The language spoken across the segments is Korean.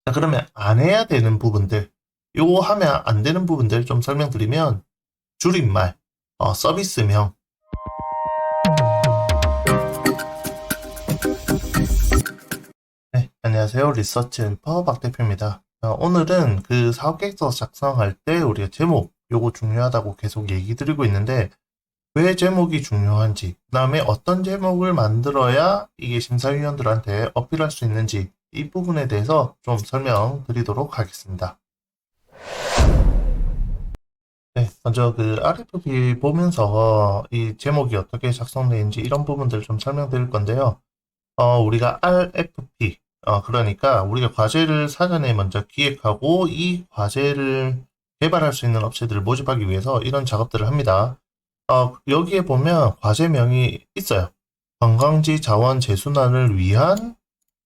자, 그러면 안 해야 되는 부분들, 요거 하면 안 되는 부분들 좀 설명드리면, 줄임말, 서비스명. 네, 안녕하세요. 리서치 헬퍼 박 대표입니다. 오늘은 그 사업계획서 작성할 때 우리가 제목, 요거 중요하다고 계속 얘기 드리고 있는데, 왜 제목이 중요한지, 그 다음에 어떤 제목을 만들어야 이게 심사위원들한테 어필할 수 있는지, 이 부분에 대해서 좀 설명드리도록 하겠습니다. 네, 먼저 그 RFP 보면서 이 제목이 어떻게 작성되는지 이런 부분들 좀 설명드릴 건데요. 우리가 RFP, 그러니까 우리가 과제를 사전에 먼저 기획하고 이 과제를 개발할 수 있는 업체들을 모집하기 위해서 이런 작업들을 합니다. 여기에 보면 과제명이 있어요. 관광지 자원 재순환을 위한,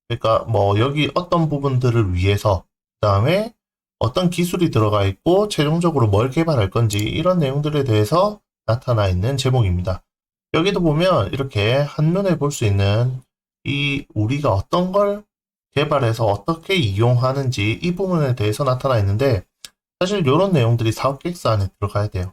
그러니까 뭐 여기 어떤 부분들을 위해서, 그 다음에 어떤 기술이 들어가 있고 최종적으로 뭘 개발할 건지 이런 내용들에 대해서 나타나 있는 제목입니다. 여기도 보면 이렇게 한눈에 볼 수 있는 이 우리가 어떤 걸 개발해서 어떻게 이용하는지 이 부분에 대해서 나타나 있는데, 사실 이런 내용들이 사업계획서 안에 들어가야 돼요.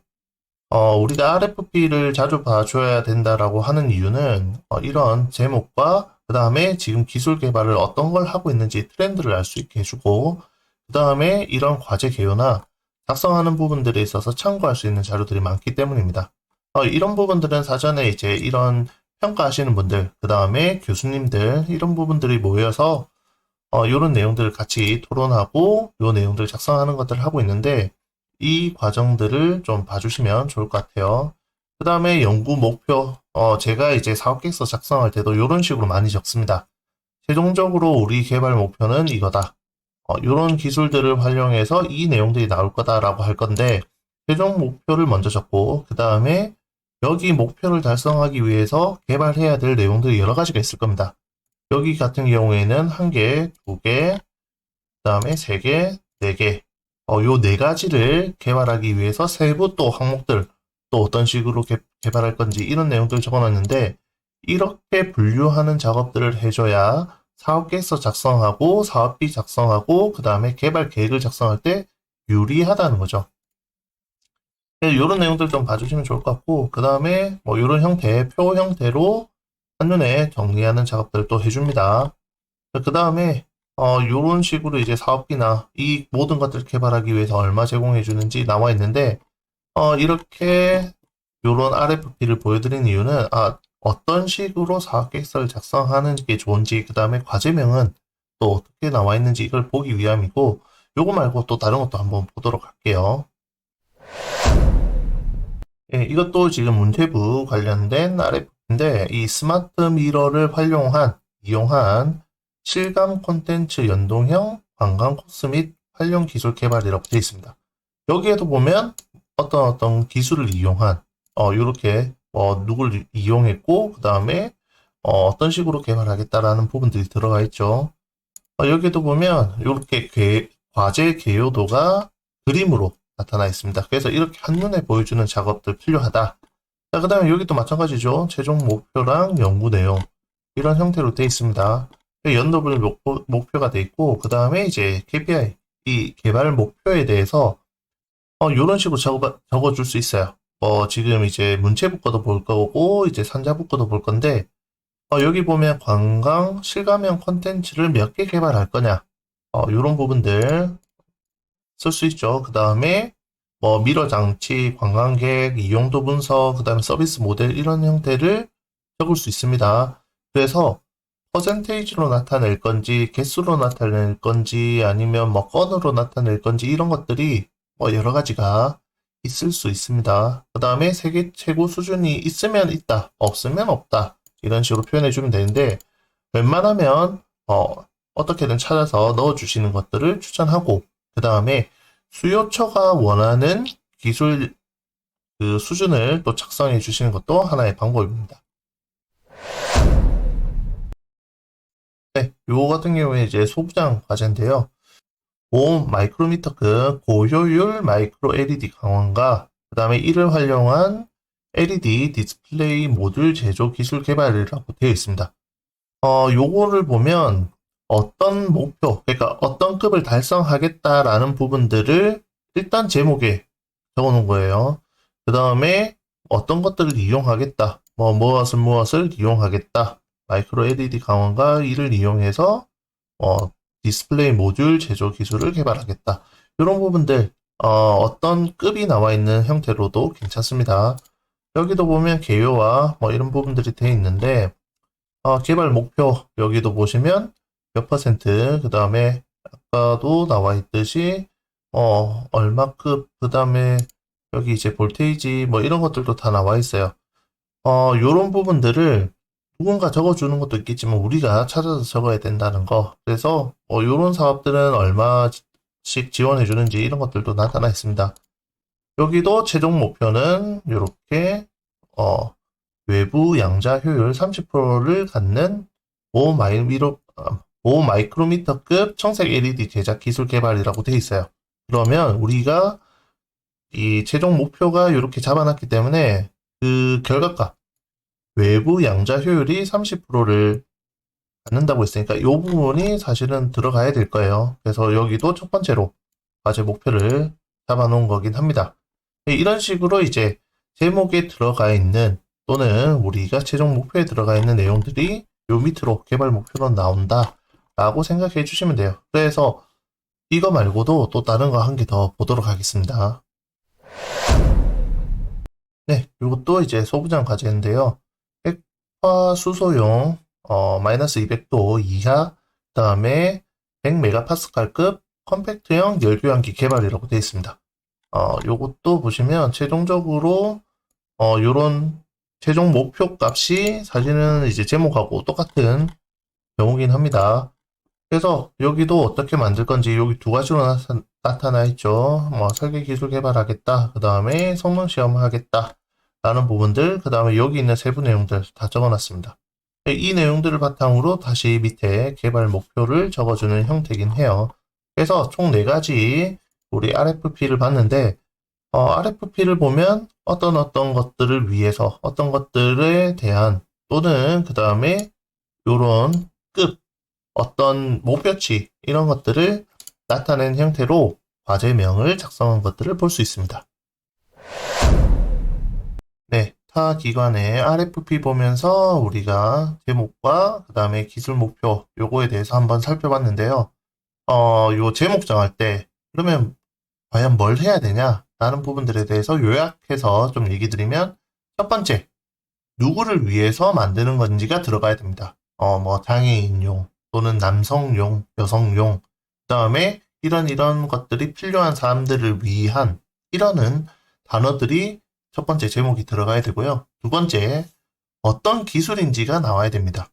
우리가 RFP를 자주 봐줘야 된다라고 하는 이유는 이런 제목과 그 다음에 지금 기술 개발을 어떤 걸 하고 있는지 트렌드를 알 수 있게 해주고, 그 다음에 이런 과제 개요나 작성하는 부분들에 있어서 참고할 수 있는 자료들이 많기 때문입니다. 이런 부분들은 사전에 이제 이런 평가하시는 분들, 그 다음에 교수님들, 이런 부분들이 모여서 이런 내용들을 같이 토론하고 이 내용들을 작성하는 것들을 하고 있는데, 이 과정들을 좀 봐주시면 좋을 것 같아요. 그 다음에 연구 목표, 제가 이제 사업계획서 작성할 때도 이런 식으로 많이 적습니다. 최종적으로 우리 개발 목표는 이거다. 이런 기술들을 활용해서 이 내용들이 나올 거다라고 할 건데, 최종 목표를 먼저 적고, 그 다음에 여기 목표를 달성하기 위해서 개발해야 될 내용들이 여러 가지가 있을 겁니다. 여기 같은 경우에는 한 개, 두 개, 그 다음에 세 개, 네 개. 요 네 가지를 개발하기 위해서 세부 또 항목들, 또 어떤 식으로 개발할 건지 이런 내용들을 적어놨는데, 이렇게 분류하는 작업들을 해줘야 사업계획서 작성하고 사업비 작성하고 그 다음에 개발 계획을 작성할 때 유리하다는 거죠. 이런 내용들 좀 봐주시면 좋을 것 같고, 그 다음에 뭐 이런 형태, 표 형태로 한눈에 정리하는 작업들을 또 해줍니다. 그 다음에 이런 식으로 이제 사업비나 이 모든 것들을 개발하기 위해서 얼마 제공해 주는지 나와 있는데, 이렇게 이런 RFP를 보여드린 이유는 어떤 식으로 사업계획서를 작성하는 게 좋은지, 그 다음에 과제명은 또 어떻게 나와 있는지 이걸 보기 위함이고, 요거 말고 또 다른 것도 한번 보도록 할게요. 예, 이것도 지금 문체부 관련된 RFP인데, 이 스마트 미러를 이용한 실감 콘텐츠 연동형 관광 코스 및 활용 기술 개발이라고 되어 있습니다. 여기에도 보면 어떤 기술을 이용한, 요렇게, 누굴 이용했고, 그 다음에, 어떤 식으로 개발하겠다라는 부분들이 들어가 있죠. 여기에도 보면, 요렇게 과제 개요도가 그림으로 나타나 있습니다. 그래서 이렇게 한눈에 보여주는 작업들 필요하다. 자, 그 다음에 여기도 마찬가지죠. 최종 목표랑 연구 내용. 이런 형태로 되어 있습니다. 연도별 목표가 되어 있고, 그 다음에 이제 KPI, 이 개발 목표에 대해서, 이런 식으로 적어줄 수 있어요. 지금 이제 문체부 거도 볼 거고, 이제 산자부 거도 볼 건데, 여기 보면 관광 실감형 콘텐츠를 몇 개 개발할 거냐. 이런 부분들 쓸 수 있죠. 그 다음에 뭐 미러 장치, 관광객, 이용도 분석, 그 다음에 서비스 모델 이런 형태를 적을 수 있습니다. 그래서 퍼센테이지로 나타낼 건지, 개수로 나타낼 건지, 아니면 뭐 건으로 나타낼 건지 이런 것들이 뭐 여러 가지가 있을 수 있습니다. 그 다음에 세계 최고 수준이 있으면 있다, 없으면 없다 이런 식으로 표현해 주면 되는데, 웬만하면 어떻게든 찾아서 넣어주시는 것들을 추천하고, 그 다음에 수요처가 원하는 기술 그 수준을 또 작성해 주시는 것도 하나의 방법입니다. 네, 요거 같은 경우에 이제 소부장 과제인데요. 고온 마이크로미터급 고효율 마이크로 LED 강화과 그 다음에 이를 활용한 LED 디스플레이 모듈 제조 기술 개발이라고 되어 있습니다. 요거를 보면 어떤 목표, 그러니까 어떤 급을 달성하겠다라는 부분들을 일단 제목에 적어 놓은 거예요. 그 다음에 어떤 것들을 이용하겠다. 무엇을 이용하겠다. 마이크로 LED 강원과 이를 이용해서 디스플레이 모듈 제조 기술을 개발하겠다. 이런 부분들 어떤 급이 나와 있는 형태로도 괜찮습니다. 여기도 보면 개요와 이런 부분들이 되어 있는데 개발 목표 여기도 보시면 몇 퍼센트 그 다음에 아까도 나와 있듯이 얼마급 그 다음에 여기 이제 볼테이지 이런 것들도 다 나와 있어요. 요런 부분들을 누군가 적어주는 것도 있겠지만 우리가 찾아서 적어야 된다는 거. 그래서 요런 사업들은 얼마씩 지원해 주는지 이런 것들도 나타나 있습니다. 여기도 최종 목표는 이렇게 외부 양자 효율 30%를 갖는 고마이크로미터급 청색 LED 제작 기술 개발이라고 되어 있어요. 그러면 우리가 이 최종 목표가 이렇게 잡아놨기 때문에 그 결과값 외부 양자 효율이 30%를 갖는다고 했으니까 이 부분이 사실은 들어가야 될 거예요. 그래서 여기도 첫 번째로 과제 목표를 잡아놓은 거긴 합니다. 이런 식으로 이제 제목에 들어가 있는 또는 우리가 최종 목표에 들어가 있는 내용들이 요 밑으로 개발 목표로 나온다 라고 생각해 주시면 돼요. 그래서 이거 말고도 또 다른 거 한 개 더 보도록 하겠습니다. 네, 이것도 이제 소부장 과제인데요. 핵화 수소용 마이너스 200도 이하 그 다음에 100메가파스칼급 컴팩트형 열교환기 개발이라고 되어 있습니다. 요것도 보시면 최종적으로 요런 최종 목표 값이 사실은 이제 제목하고 똑같은 경우긴 합니다. 그래서 여기도 어떻게 만들 건지 여기 두 가지로 나타나 있죠. 설계 기술 개발하겠다. 그 다음에 성능 시험 하겠다. 라는 부분들, 그 다음에 여기 있는 세부 내용들 다 적어놨습니다. 이 내용들을 바탕으로 다시 밑에 개발 목표를 적어주는 형태긴 해요. 그래서 총 4가지 우리 RFP를 봤는데 RFP를 보면 어떤 것들을 위해서 어떤 것들에 대한 또는 그 다음에 요런 급 어떤 목표치 이런 것들을 나타낸 형태로 과제명을 작성한 것들을 볼 수 있습니다. 네, 타 기관의 RFP 보면서 우리가 제목과 그 다음에 기술 목표 요거에 대해서 한번 살펴봤는데요. 요 제목 정할 때 그러면 과연 뭘 해야 되냐? 라는 부분들에 대해서 요약해서 좀 얘기 드리면 첫 번째, 누구를 위해서 만드는 건지가 들어가야 됩니다. 장애인용 또는 남성용, 여성용, 그 다음에 이런 것들이 필요한 사람들을 위한 이러는 단어들이 첫 번째 제목이 들어가야 되고요. 두 번째, 어떤 기술인지가 나와야 됩니다.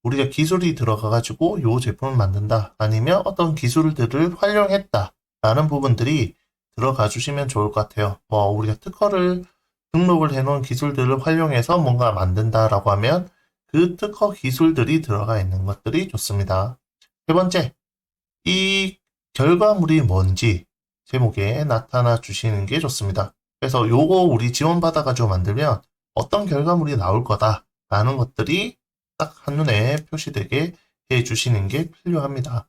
우리가 기술이 들어가가지고 요 제품을 만든다. 아니면 어떤 기술들을 활용했다. 라는 부분들이 들어가 주시면 좋을 것 같아요. 우리가 특허를 등록을 해놓은 기술들을 활용해서 뭔가 만든다라고 하면 그 특허 기술들이 들어가 있는 것들이 좋습니다. 세 번째, 이 결과물이 뭔지 제목에 나타나 주시는 게 좋습니다. 그래서 요거 우리 지원받아가지고 만들면 어떤 결과물이 나올 거다라는 것들이 딱 한눈에 표시되게 해주시는 게 필요합니다.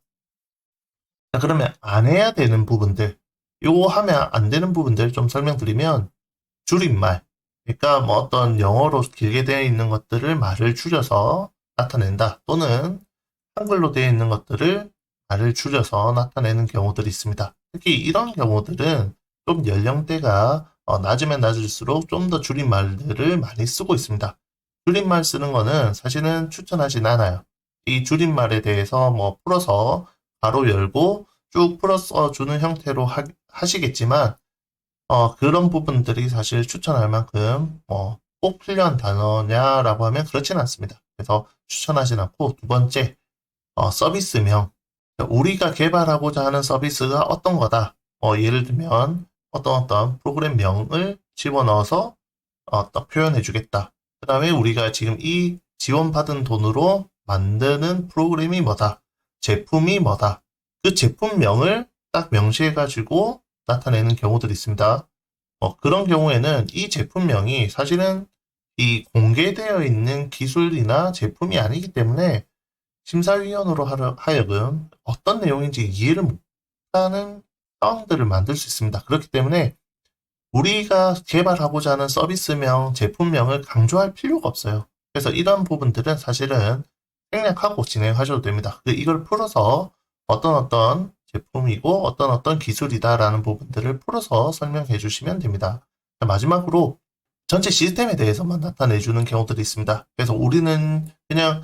자, 그러면 안 해야 되는 부분들, 요거 하면 안 되는 부분들 좀 설명드리면 줄임말, 그러니까 어떤 영어로 길게 되어 있는 것들을 말을 줄여서 나타낸다 또는 한글로 되어 있는 것들을 말을 줄여서 나타내는 경우들이 있습니다. 특히 이런 경우들은 좀 연령대가 낮으면 낮을수록 좀 더 줄임말들을 많이 쓰고 있습니다. 줄임말 쓰는 거는 사실은 추천하진 않아요. 이 줄임말에 대해서 풀어서 가로 열고 쭉 풀어 주는 형태로 하시겠지만 그런 부분들이 사실 추천할 만큼 꼭 필요한 단어냐라고 하면 그렇지는 않습니다. 그래서 추천하진 않고 두 번째 서비스명 우리가 개발하고자 하는 서비스가 어떤 거다. 예를 들면 어떤 프로그램명을 집어넣어서 표현해 주겠다. 그 다음에 우리가 지금 이 지원받은 돈으로 만드는 프로그램이 뭐다. 제품이 뭐다. 그 제품명을 딱 명시해가지고 나타내는 경우들이 있습니다. 그런 경우에는 이 제품명이 사실은 이 공개되어 있는 기술이나 제품이 아니기 때문에 심사위원으로 하여금 어떤 내용인지 이해를 못하는 상황들을 만들 수 있습니다. 그렇기 때문에 우리가 개발하고자 하는 서비스명, 제품명을 강조할 필요가 없어요. 그래서 이런 부분들은 사실은 생략하고 진행하셔도 됩니다. 이걸 풀어서 어떤 제품이고 어떤 기술이다라는 부분들을 풀어서 설명해 주시면 됩니다. 마지막으로 전체 시스템에 대해서만 나타내 주는 경우들이 있습니다. 그래서 우리는 그냥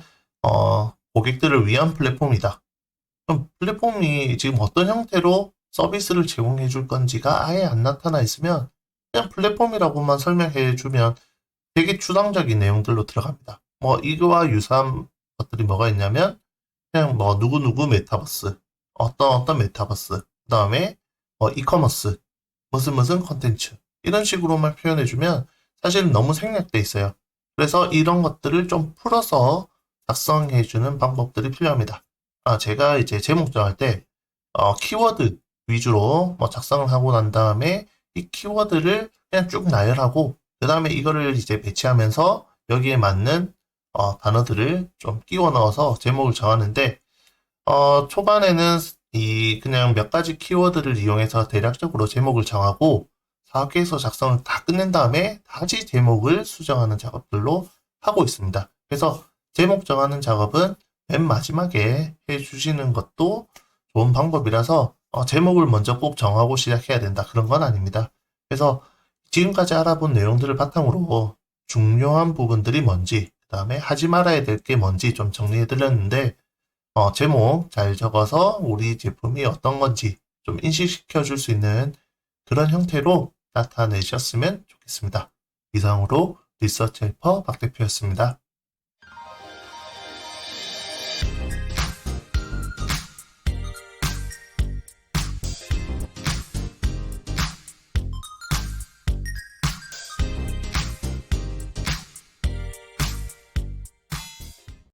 고객들을 위한 플랫폼이다. 그럼 플랫폼이 지금 어떤 형태로 서비스를 제공해 줄 건지가 아예 안 나타나 있으면 그냥 플랫폼이라고만 설명해 주면 되게 추상적인 내용들로 들어갑니다. 뭐 이거와 유사한 것들이 뭐가 있냐면 그냥 뭐 누구누구 메타버스, 어떤 메타버스, 그 다음에 뭐 이커머스, 무슨 컨텐츠 이런 식으로만 표현해 주면 사실은 너무 생략돼 있어요. 그래서 이런 것들을 좀 풀어서 작성해 주는 방법들이 필요합니다. 제가 이제 제목 정할 때 키워드 위주로 뭐 작성을 하고 난 다음에 이 키워드를 그냥 쭉 나열하고 그 다음에 이거를 이제 배치하면서 여기에 맞는 단어들을 좀 끼워 넣어서 제목을 정하는데 초반에는 이 그냥 몇 가지 키워드를 이용해서 대략적으로 제목을 정하고 4개에서 작성을 다 끝낸 다음에 다시 제목을 수정하는 작업들로 하고 있습니다. 그래서 제목 정하는 작업은 맨 마지막에 해주시는 것도 좋은 방법이라서 제목을 먼저 꼭 정하고 시작해야 된다. 그런 건 아닙니다. 그래서 지금까지 알아본 내용들을 바탕으로 중요한 부분들이 뭔지, 그 다음에 하지 말아야 될 게 뭔지 좀 정리해 드렸는데, 제목 잘 적어서 우리 제품이 어떤 건지 좀 인식시켜 줄 수 있는 그런 형태로 나타내셨으면 좋겠습니다. 이상으로 리서치 헬퍼 박 대표였습니다.